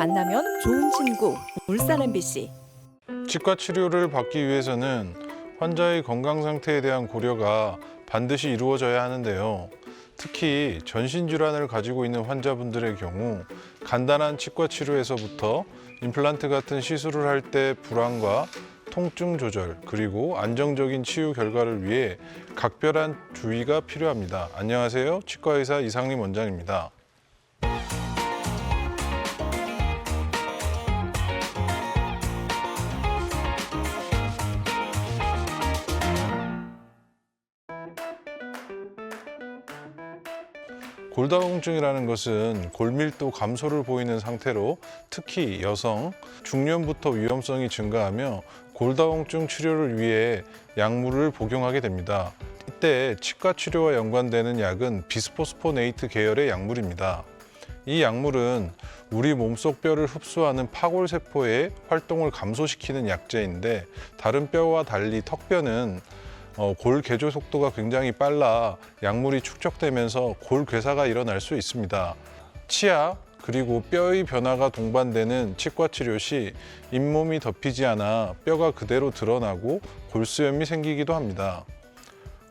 만나면 좋은 친구 울산 MBC. 치과 치료를 받기 위해서는 환자의 건강 상태에 대한 고려가 반드시 이루어져야 하는데요. 특히 전신질환을 가지고 있는 환자분들의 경우 간단한 치과 치료에서부터 임플란트 같은 시술을 할 때 불안과 통증 조절, 그리고 안정적인 치유 결과를 위해 각별한 주의가 필요합니다. 안녕하세요. 치과의사 이상림 원장입니다. 골다공증이라는 것은 골밀도 감소를 보이는 상태로 특히 여성, 중년부터 위험성이 증가하며 골다공증 치료를 위해 약물을 복용하게 됩니다. 이때 치과 치료와 연관되는 약은 비스포스포네이트 계열의 약물입니다. 이 약물은 우리 몸속 뼈를 흡수하는 파골세포의 활동을 감소시키는 약제인데, 다른 뼈와 달리 턱뼈는 골 개조 속도가 굉장히 빨라 약물이 축적되면서 골 괴사가 일어날 수 있습니다. 치아 그리고 뼈의 변화가 동반되는 치과 치료 시 잇몸이 덮이지 않아 뼈가 그대로 드러나고 골수염이 생기기도 합니다.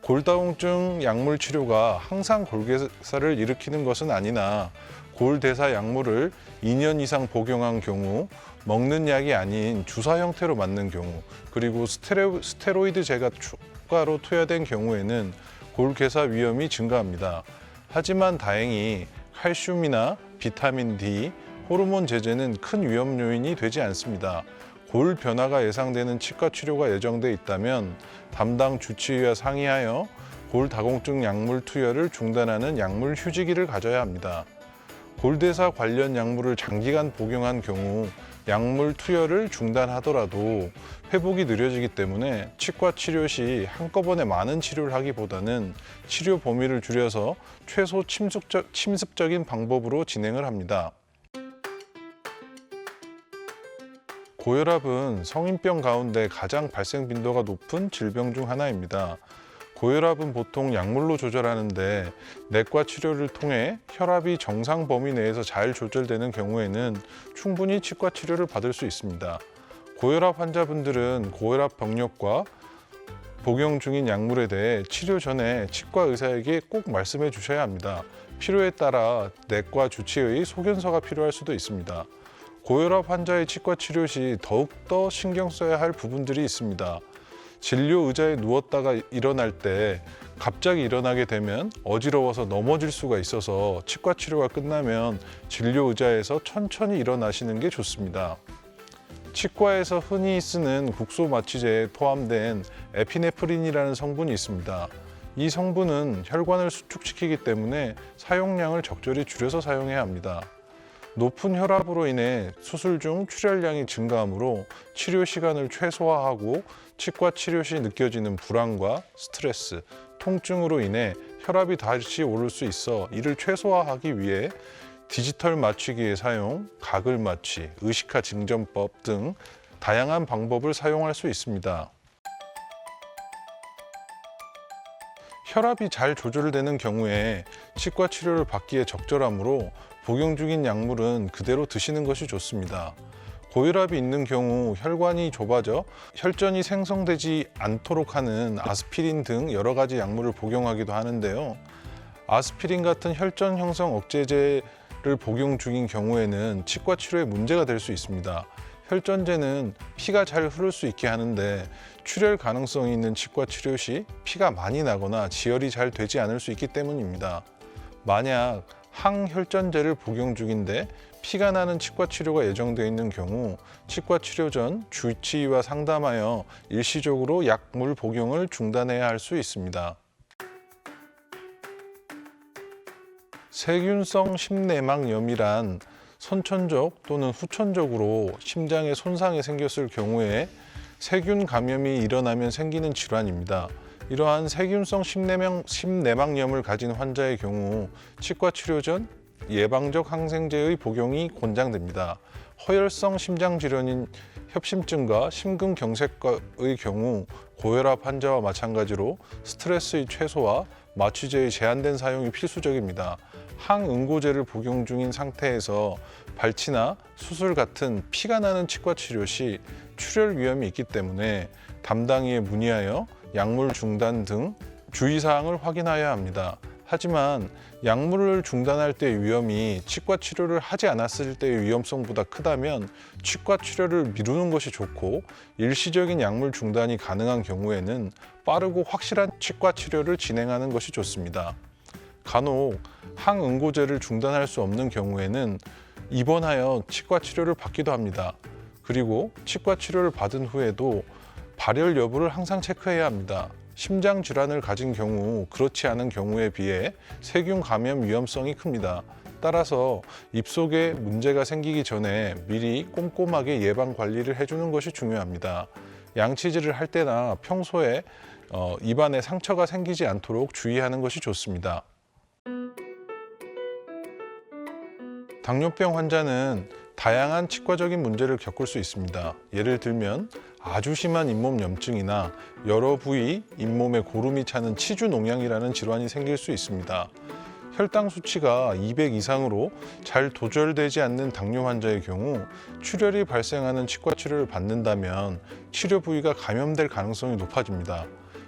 골다공증 약물 치료가 항상 골괴사를 일으키는 것은 아니나 골대사 약물을 2년 이상 복용한 경우, 먹는 약이 아닌 주사 형태로 맞는 경우, 그리고 스테로이드제가 추가로 투여된 경우에는 골괴사 위험이 증가합니다. 하지만 다행히 칼슘이나 비타민 D, 호르몬 제제는 큰 위험 요인이 되지 않습니다. 골 변화가 예상되는 치과 치료가 예정돼 있다면 담당 주치의와 상의하여 골다공증 약물 투여를 중단하는 약물 휴지기를 가져야 합니다. 골대사 관련 약물을 장기간 복용한 경우 약물 투여를 중단하더라도 회복이 느려지기 때문에 치과 치료 시 한꺼번에 많은 치료를 하기보다는 치료 범위를 줄여서 최소 침습적인 방법으로 진행을 합니다. 고혈압은 성인병 가운데 가장 발생 빈도가 높은 질병 중 하나입니다. 고혈압은 보통 약물로 조절하는데 내과 치료를 통해 혈압이 정상 범위 내에서 잘 조절되는 경우에는 충분히 치과 치료를 받을 수 있습니다. 고혈압 환자분들은 고혈압 병력과 복용 중인 약물에 대해 치료 전에 치과 의사에게 꼭 말씀해 주셔야 합니다. 필요에 따라 내과 주치의의 소견서가 필요할 수도 있습니다. 고혈압 환자의 치과 치료 시 더욱더 신경 써야 할 부분들이 있습니다. 진료 의자에 누웠다가 일어날 때 갑자기 일어나게 되면 어지러워서 넘어질 수가 있어서 치과 치료가 끝나면 진료 의자에서 천천히 일어나시는 게 좋습니다. 치과에서 흔히 쓰는 국소 마취제에 포함된 에피네프린이라는 성분이 있습니다. 이 성분은 혈관을 수축시키기 때문에 사용량을 적절히 줄여서 사용해야 합니다. 높은 혈압으로 인해 수술 중 출혈량이 증가하므로 치료 시간을 최소화하고 치과 치료 시 느껴지는 불안과 스트레스, 통증으로 인해 혈압이 다시 오를 수 있어 이를 최소화하기 위해 디지털 마취기의 사용, 가글 마취, 의식화 증정법 등 다양한 방법을 사용할 수 있습니다. 혈압이 잘 조절되는 경우에 치과 치료를 받기에 적절하므로 복용 중인 약물은 그대로 드시는 것이 좋습니다. 고혈압이 있는 경우 혈관이 좁아져 혈전이 생성되지 않도록 하는 아스피린 등 여러 가지 약물을 복용하기도 하는데요. 아스피린 같은 혈전 형성 억제제를 복용 중인 경우에는 치과 치료에 문제가 될 수 있습니다. 혈전제는 피가 잘 흐를 수 있게 하는데 출혈 가능성이 있는 치과 치료 시 피가 많이 나거나 지혈이 잘 되지 않을 수 있기 때문입니다. 만약 항혈전제를 복용 중인데 피가 나는 치과 치료가 예정되어 있는 경우 치과 치료 전 주치의와 상담하여 일시적으로 약물 복용을 중단해야 할 수 있습니다. 세균성 심내막염이란 선천적 또는 후천적으로 심장에 손상이 생겼을 경우에 세균 감염이 일어나면 생기는 질환입니다. 이러한 세균성 심내막염을 가진 환자의 경우 치과 치료 전 예방적 항생제의 복용이 권장됩니다. 허혈성 심장질환인 협심증과 심근경색의 경우 고혈압 환자와 마찬가지로 스트레스의 최소화, 마취제의 제한된 사용이 필수적입니다. 항응고제를 복용 중인 상태에서 발치나 수술 같은 피가 나는 치과 치료 시 출혈 위험이 있기 때문에 담당의에 문의하여 약물 중단 등 주의사항을 확인하여야 합니다. 하지만 약물을 중단할 때의 위험이 치과 치료를 하지 않았을 때의 위험성보다 크다면 치과 치료를 미루는 것이 좋고, 일시적인 약물 중단이 가능한 경우에는 빠르고 확실한 치과 치료를 진행하는 것이 좋습니다. 간혹 항응고제를 중단할 수 없는 경우에는 입원하여 치과 치료를 받기도 합니다. 그리고 치과 치료를 받은 후에도 발열 여부를 항상 체크해야 합니다. 심장 질환을 가진 경우, 그렇지 않은 경우에 비해 세균 감염 위험성이 큽니다. 따라서 입속에 문제가 생기기 전에 미리 꼼꼼하게 예방 관리를 해주는 것이 중요합니다. 양치질을 할 때나 평소에 입안에 상처가 생기지 않도록 주의하는 것이 좋습니다. 당뇨병 환자는 다양한 치과적인 문제를 겪을 수 있습니다. 예를 들면 아주 심한 잇몸 염증이나 여러 부위 잇몸에 고름이 차는 치주농양이라는 질환이 생길 수 있습니다. 혈당 수치가 200 이상으로 잘 조절되지 않는 당뇨 환자의 경우 출혈이 발생하는 치과 치료를 받는다면 치료 부위가 감염될 가능성이 높아집니다.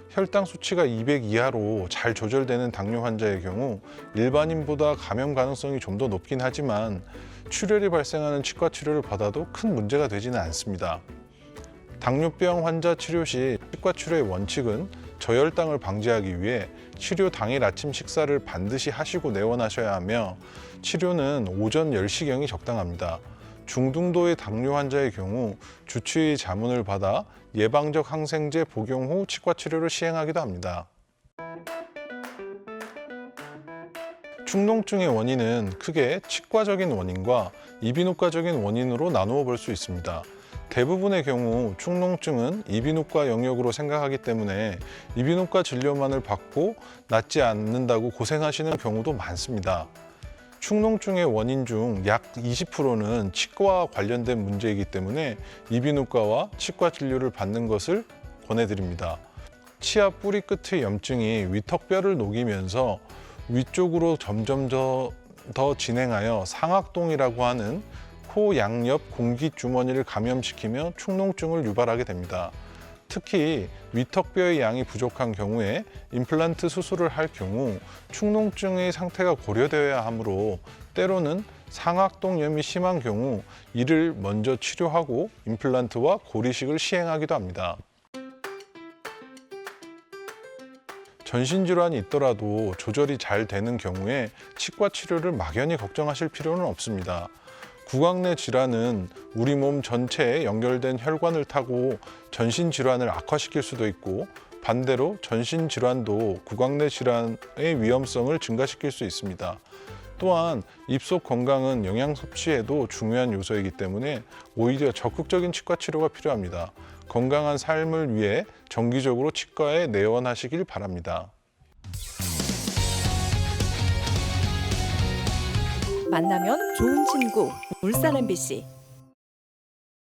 혈당 수치가 200 이하로 잘 조절되는 당뇨 환자의 경우 일반인보다 감염 가능성이 좀 더 높긴 하지만 출혈이 발생하는 치과 치료를 받아도 큰 문제가 되지는 않습니다. 당뇨병 환자 치료 시 치과 치료의 원칙은 저혈당을 방지하기 위해 치료 당일 아침 식사를 반드시 하시고 내원하셔야 하며, 치료는 오전 10시경이 적당합니다. 중등도의 당뇨 환자의 경우 주치의 자문을 받아 예방적 항생제 복용 후 치과 치료를 시행하기도 합니다. 축농증의 원인은 크게 치과적인 원인과 이비인후과적인 원인으로 나누어 볼 수 있습니다. 대부분의 경우 축농증은 이비인후과 영역으로 생각하기 때문에 이비인후과 진료만을 받고 낫지 않는다고 고생하시는 경우도 많습니다. 축농증의 원인 중 약 20%는 치과와 관련된 문제이기 때문에 이비인후과와 치과 진료를 받는 것을 권해드립니다. 치아 뿌리 끝의 염증이 위턱뼈를 녹이면서 위쪽으로 점점 더 진행하여 상악동이라고 하는 코 양옆 공기주머니를 감염시키며 축농증을 유발하게 됩니다. 특히 위턱뼈의 양이 부족한 경우에 임플란트 수술을 할 경우 축농증의 상태가 고려되어야 하므로 때로는 상악동염이 심한 경우 이를 먼저 치료하고 임플란트와 고리식을 시행하기도 합니다. 전신질환이 있더라도 조절이 잘 되는 경우에 치과 치료를 막연히 걱정하실 필요는 없습니다. 구강 내 질환은 우리 몸 전체에 연결된 혈관을 타고 전신 질환을 악화시킬 수도 있고, 반대로 전신 질환도 구강 내 질환의 위험성을 증가시킬 수 있습니다. 또한 입속 건강은 영양 섭취에도 중요한 요소이기 때문에 오히려 적극적인 치과 치료가 필요합니다. 건강한 삶을 위해 정기적으로 치과에 내원하시길 바랍니다. 만나면 좋은 친구 울산 MBC